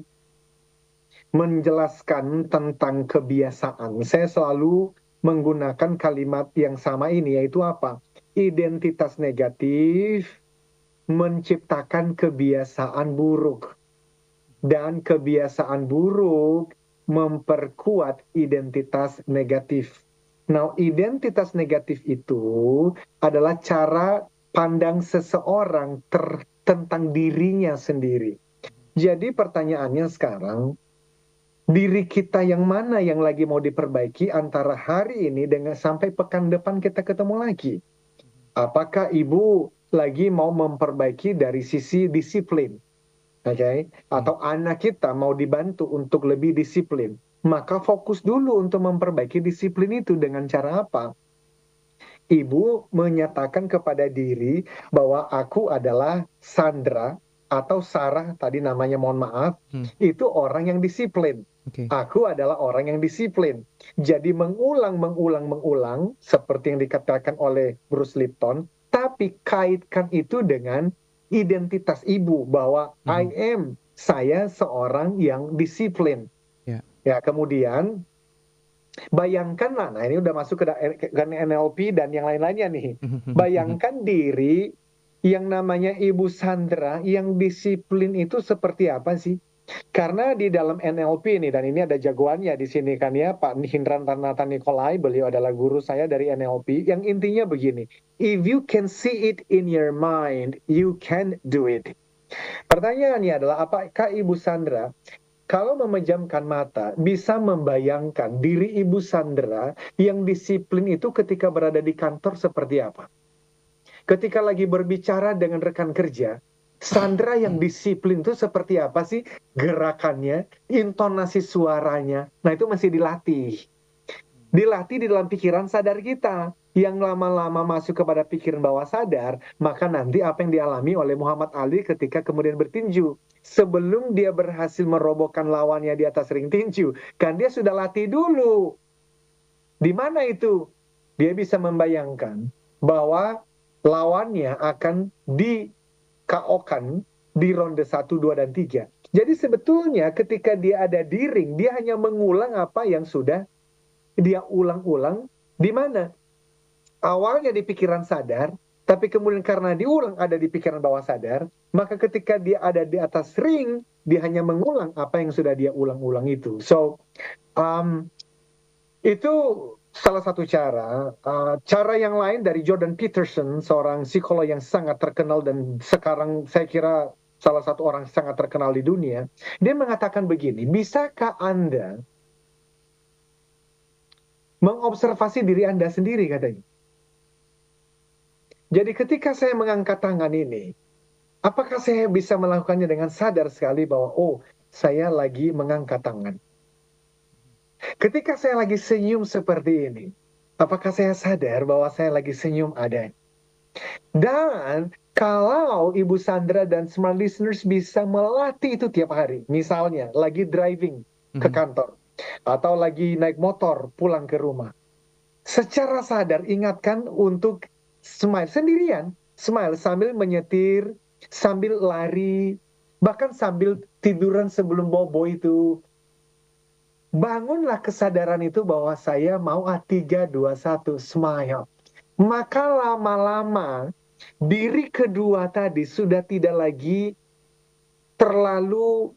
menjelaskan tentang kebiasaan, saya selalu menggunakan kalimat yang sama ini, yaitu apa? Identitas negatif menciptakan kebiasaan buruk. Dan kebiasaan buruk memperkuat identitas negatif. Nah, identitas negatif itu adalah cara pandang seseorang tentang dirinya sendiri. Jadi pertanyaannya sekarang, diri kita yang mana yang lagi mau diperbaiki antara hari ini dengan sampai pekan depan kita ketemu lagi? Apakah ibu lagi mau memperbaiki dari sisi disiplin? Atau anak kita mau dibantu untuk lebih disiplin? Maka fokus dulu untuk memperbaiki disiplin itu dengan cara apa? Ibu menyatakan kepada diri bahwa aku adalah Sandra atau Sarah, tadi namanya mohon maaf, itu orang yang disiplin. Aku adalah orang yang disiplin. Jadi mengulang seperti yang dikatakan oleh Bruce Lipton, tapi kaitkan itu dengan identitas ibu bahwa saya seorang yang disiplin. Ya, kemudian bayangkan, nah ini udah masuk ke NLP dan yang lain-lainnya nih. Bayangkan diri yang namanya Ibu Sandra yang disiplin itu seperti apa sih? Karena di dalam NLP ini, dan ini ada jagoannya di sini kan ya, Pak Hindran Tarnata Nikolai, beliau adalah guru saya dari NLP, yang intinya begini, if you can see it in your mind, you can do it. Pertanyaannya adalah, apakah Ibu Sandra, kalau memejamkan mata, bisa membayangkan diri Ibu Sandra yang disiplin itu ketika berada di kantor seperti apa? Ketika lagi berbicara dengan rekan kerja, Sandra yang disiplin itu seperti apa sih gerakannya, intonasi suaranya. Nah, itu masih dilatih. Dilatih di dalam pikiran sadar kita. Yang lama-lama masuk kepada pikiran bawah sadar, maka nanti apa yang dialami oleh Muhammad Ali ketika kemudian bertinju. Sebelum dia berhasil merobohkan lawannya di atas ring tinju, kan dia sudah latih dulu. Di mana itu? Dia bisa membayangkan bahwa lawannya akan KO-kan di ronde 1, 2, dan 3. Jadi sebetulnya ketika dia ada di ring, dia hanya mengulang apa yang sudah dia ulang-ulang di mana? Awalnya di pikiran sadar, tapi kemudian karena diulang ada di pikiran bawah sadar, maka ketika dia ada di atas ring, dia hanya mengulang apa yang sudah dia ulang-ulang itu. So, itu salah satu cara. Cara yang lain dari Jordan Peterson, seorang psikolog yang sangat terkenal dan sekarang saya kira salah satu orang sangat terkenal di dunia. Dia mengatakan begini, bisakah Anda mengobservasi diri Anda sendiri, katanya. Jadi ketika saya mengangkat tangan ini, apakah saya bisa melakukannya dengan sadar sekali bahwa, oh, saya lagi mengangkat tangan. Ketika saya lagi senyum seperti ini, apakah saya sadar bahwa saya lagi senyum adanya? Dan kalau Ibu Sandra dan Smart Listeners bisa melatih itu tiap hari, misalnya lagi driving ke kantor, atau lagi naik motor pulang ke rumah, secara sadar ingatkan untuk smile sendirian, smile sambil menyetir, sambil lari, bahkan sambil tiduran sebelum bobo itu. Bangunlah kesadaran itu bahwa saya mau 3, 2, 1, smile. Maka lama-lama diri kedua tadi sudah tidak lagi terlalu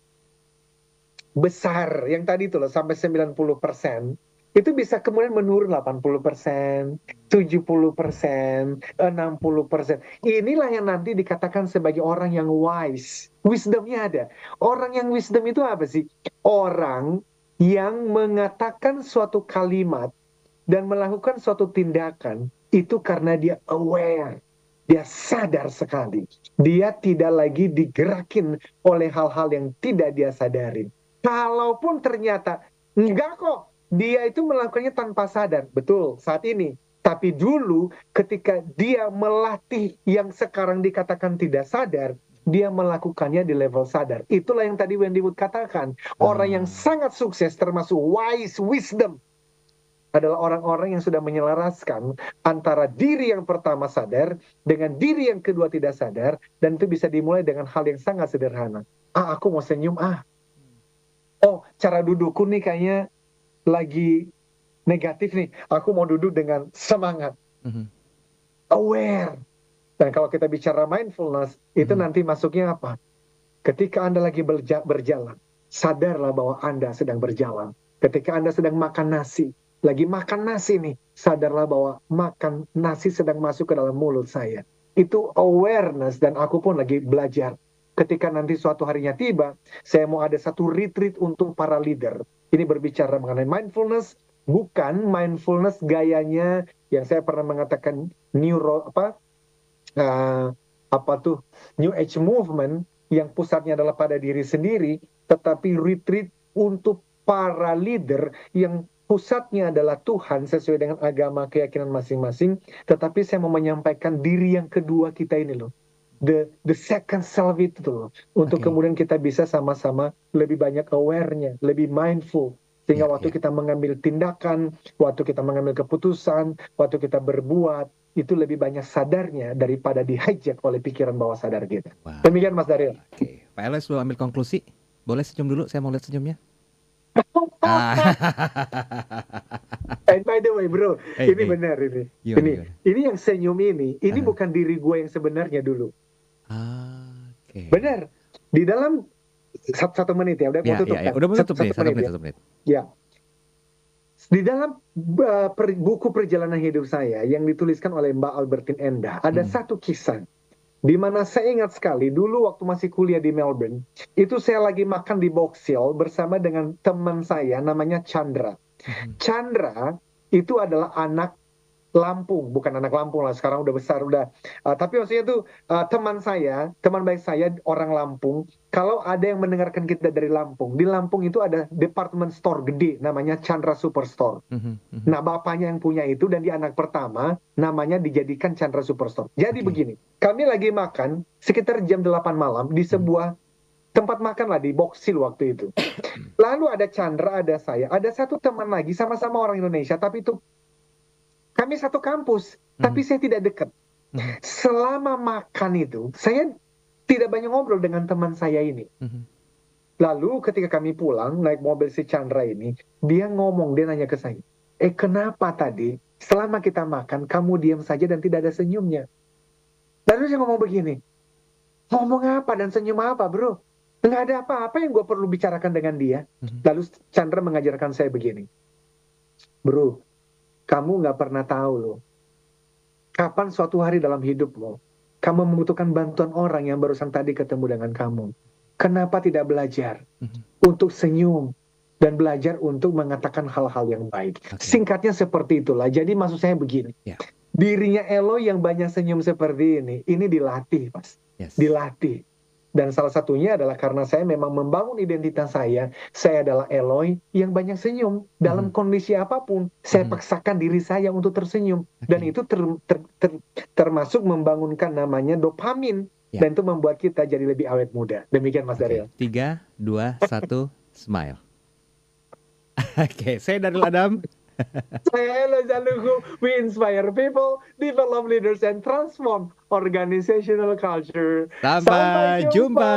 besar. Yang tadi itu loh sampai 90%. Itu bisa kemudian menurun 80%, 70%, 60%. Inilah yang nanti dikatakan sebagai orang yang wise. Wisdomnya ada. Orang yang wisdom itu apa sih? Orang yang mengatakan suatu kalimat dan melakukan suatu tindakan itu karena dia aware, dia sadar sekali. Dia tidak lagi digerakin oleh hal-hal yang tidak dia sadari. Kalaupun ternyata enggak kok, dia itu melakukannya tanpa sadar. Betul, saat ini. Tapi dulu ketika dia melatih yang sekarang dikatakan tidak sadar, dia melakukannya di level sadar. Itulah yang tadi Wendy Wood katakan. Orang yang sangat sukses termasuk wise wisdom adalah orang-orang yang sudah menyelaraskan antara diri yang pertama sadar dengan diri yang kedua tidak sadar, dan itu bisa dimulai dengan hal yang sangat sederhana. Aku mau senyum, oh cara dudukku nih kayaknya lagi negatif nih, aku mau duduk dengan semangat. Aware. Dan kalau kita bicara mindfulness, itu nanti masuknya apa? Ketika Anda lagi berjalan, sadarlah bahwa Anda sedang berjalan. Ketika Anda sedang makan nasi, lagi makan nasi nih, sadarlah bahwa makan nasi sedang masuk ke dalam mulut saya. Itu awareness, dan aku pun lagi belajar. Ketika nanti suatu harinya tiba, saya mau ada satu retreat untuk para leader. Ini berbicara mengenai mindfulness, bukan mindfulness gayanya yang saya pernah mengatakan New Age movement yang pusatnya adalah pada diri sendiri, tetapi retreat untuk para leader yang pusatnya adalah Tuhan sesuai dengan agama keyakinan masing-masing. Tetapi saya mau menyampaikan diri yang kedua kita ini loh, the second self itu loh, untuk kemudian kita bisa sama-sama lebih banyak aware-nya, lebih mindful, sehingga waktu kita mengambil tindakan, waktu kita mengambil keputusan, waktu kita berbuat, itu lebih banyak sadarnya daripada di-hijack oleh pikiran bawah sadar kita. Demikian Mas Daryl. Oke, Pak Eloy sebelum ambil konklusi, boleh senyum dulu, saya mau lihat senyumnya. And by the way bro, ini benar ini. Ini yang senyum ini bukan diri gue yang sebenarnya dulu. Benar. Di dalam 1 menit ya, udah mau tutup kan? Udah mau tutup nih, 1 menit. Ya. Di dalam buku perjalanan hidup saya yang dituliskan oleh Mbak Albertine Endah, ada satu kisah di mana saya ingat sekali dulu waktu masih kuliah di Melbourne, itu saya lagi makan di Box Hill bersama dengan teman saya namanya Chandra. Chandra itu adalah anak Lampung, bukan anak Lampung lah, sekarang udah besar udah. Tapi maksudnya itu teman baik saya orang Lampung. Kalau ada yang mendengarkan kita dari Lampung, di Lampung itu ada department store gede namanya Chandra Superstore. Nah bapaknya yang punya itu dan dia anak pertama, namanya dijadikan Chandra Superstore. Jadi begini, kami lagi makan sekitar jam 8 malam di sebuah tempat makan lah di Box Hill waktu itu. Lalu ada Chandra, ada saya, ada satu teman lagi sama-sama orang Indonesia, tapi itu kami satu kampus, tapi saya tidak dekat. Selama makan itu, saya tidak banyak ngobrol dengan teman saya ini. Lalu ketika kami pulang, naik mobil si Chandra ini, dia nanya ke saya, kenapa tadi selama kita makan, kamu diam saja dan tidak ada senyumnya? Lalu saya ngomong begini, ngomong apa dan senyum apa bro? Nggak ada apa-apa yang gue perlu bicarakan dengan dia. Lalu Chandra mengajarkan saya begini, bro, kamu nggak pernah tahu loh, kapan suatu hari dalam hidup lo, kamu membutuhkan bantuan orang yang barusan tadi ketemu dengan kamu. Kenapa tidak belajar untuk senyum dan belajar untuk mengatakan hal-hal yang baik? Singkatnya seperti itulah. Jadi maksud saya begini, dirinya Eloy yang banyak senyum seperti ini dilatih, Mas. Dilatih. Dan salah satunya adalah karena saya memang membangun identitas saya adalah Eloy yang banyak senyum. Dalam kondisi apapun, saya paksakan diri saya untuk tersenyum. Dan itu termasuk membangunkan namanya dopamin. Dan itu membuat kita jadi lebih awet muda. Demikian Mas Daryl. 3, 2, 1, smile. Oke, saya Daryl Adam. Saya Eloy Zalukhu. We inspire people, develop leaders, and transform organizational culture. Sampai jumpa.